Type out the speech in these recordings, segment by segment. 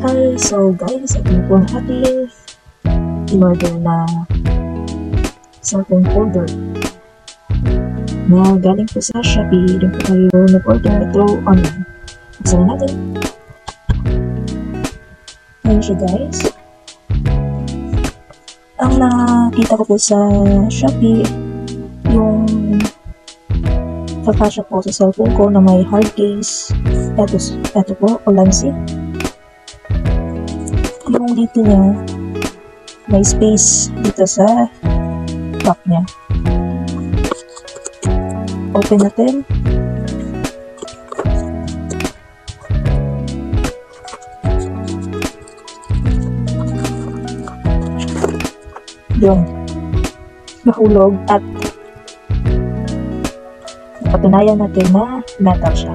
Hi! So guys, ito na po ang ating in-order na cellphone holder na galing po sa Shopee. Doon po tayo nag-order ito online. Buksan na natin. Ayan siya guys. Ang nakita ko po sa Shopee, yung kakasya po sa cellphone ko na may hard case. Ito po, Olanzi. Yung dito niya, may space dito sa back niya. Open natin. Yung nahulog at napatunayan natin na metal siya.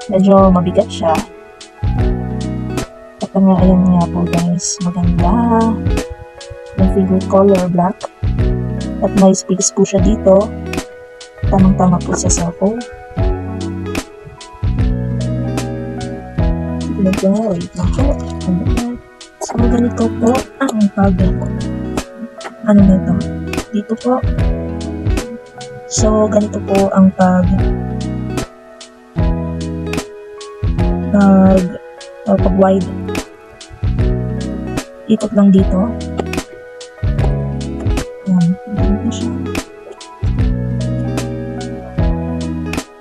Medyo mabigat siya. At nga, ayan nga po guys, maganda. Yung favorite color, black. At may space po siya dito. Tamang-tama po sa cellphone. Medyo, wait lang po. So, ganito po ang pag ano nito? Dito po. So, ganito po ang pag wide. Ikot lang dito. Ayan, ganito siya.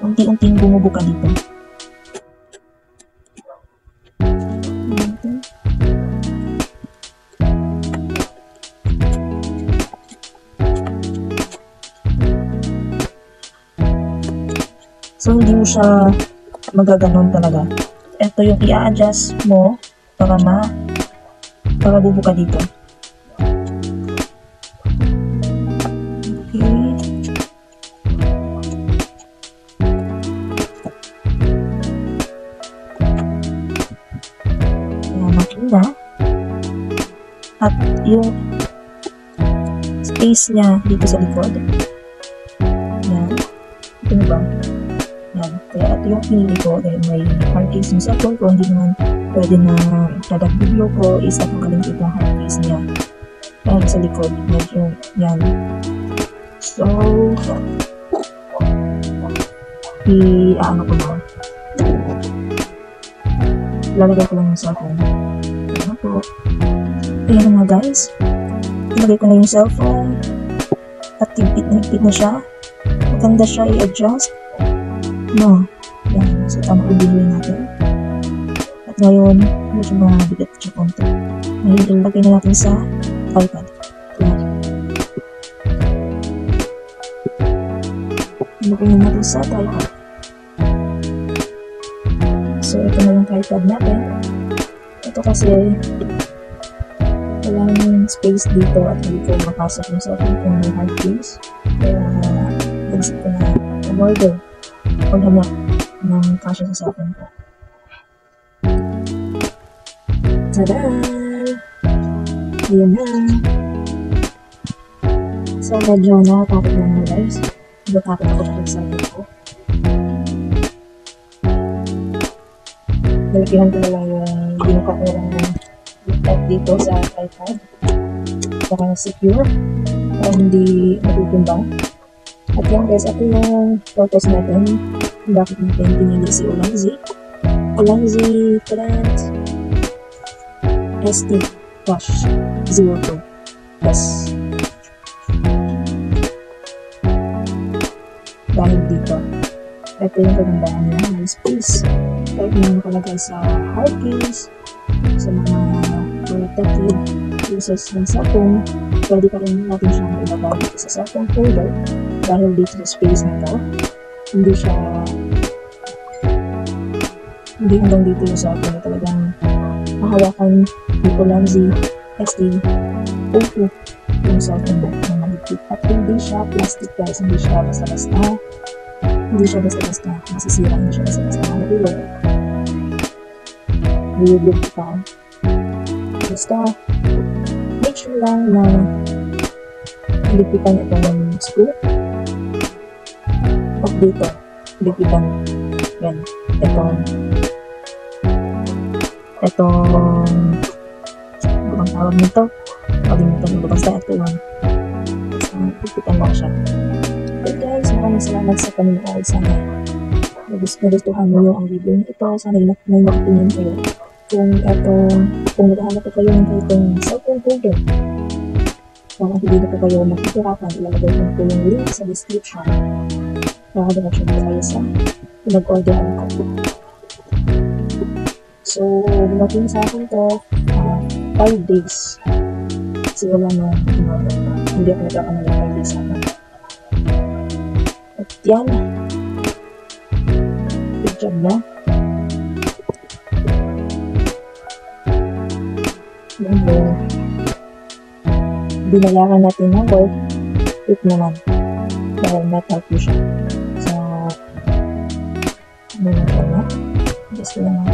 Unti-unting bumubuka dito. So, hindi mo siya magaganon talaga. Ito yung i-adjust mo para bubuka dito. Okay. Ayan, makina. At yung space niya dito sa likod. Ayan. Ito na ba? Yan. Kaya ito yung pinili ko dahil may hard case yung cellphone ko. Hindi naman pwede na product video ko is at magaling itong hard case niya. Yan sa likod. Medyo yan. So, ano ko na. Lalagay ko lang yung cellphone. Ayan po. Ayan nga guys. Lalagay ko na yung cellphone. At higpit na siya. Maganda siya i-adjust. No. Yan. So, tama ubilihin natin. At ngayon, medyo mabigat siya konti. Ngayon, ilagay na natin sa iPad. Yan. Ilagay na natin sa iPad. So, ito na yung iPad natin. Ito kasi walang space dito at hindi ko makasok yung cellphone kung may hard case. Kaya, nagsip ko na order. Paghanap ng kasya sa cellphone ko. Tada! Ayan na. So, medyo nakakapit lang na guys. Nakakapit ako sa cellphone ko. Nalakihan ko na lang yung binuka ko lang ng dito sa iPad. Baka secure. Para hindi matutumbang. At yan guys, ito yung photos natin. Bakit natin pinili si Olanzi. Olanzi Trend ST-02 Plus. Dahil dito, ito yung kagandahan niya. May space. Kahit na nakalagay sa hard case, sa mga protective uses ng cellphone, pwede pa rin natin siyang ilagay dito sa cellphone holder. Dahil dito sa space nito, hindi hanggang dito yung cellphone. Talagang mahawakan ni Olanzi ST-02 yung cellphone mo na mahigpit. At hindi siya plastic guys, hindi siya basta-basta masisira, hindi siya basta-basta mahulog. Mahulog ka. Basta make sure lang na lipitan ito ng screw of dito. Lipitan yan. itong ano bang tawag nito? Kalimutan ko basta ito yung pipitan lang siya. But guys, maraming salamat sa panonood. Sana nagustuhan mo yung ang video nito. Sana may makatingin kayo. Kung naghahanap po kayo ng itong cellphone holder, kung hindi na po kayo makikirapan, ilalagay ko po yung link sa description. Nakadirection po kayo sa pinag-orderan ko. So, dumating sa akin to 5 days. Kasi wala na hindi ako nagkakamala 5 days ako. At yan. Good job na. Binayaran natin ng worth it naman dahil metal po siya sa ano na siya na just lang ng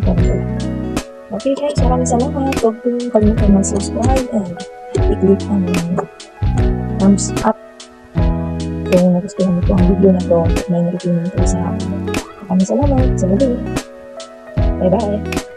konti. Okay guys, maraming salamat. Huwag po kalimutan mag-subscribe and i-click ang thumbs up kung nagustuhan niyo po ang video na to at may nakikinig kayo sa akin. Maraming salamat sa muli. Bye bye.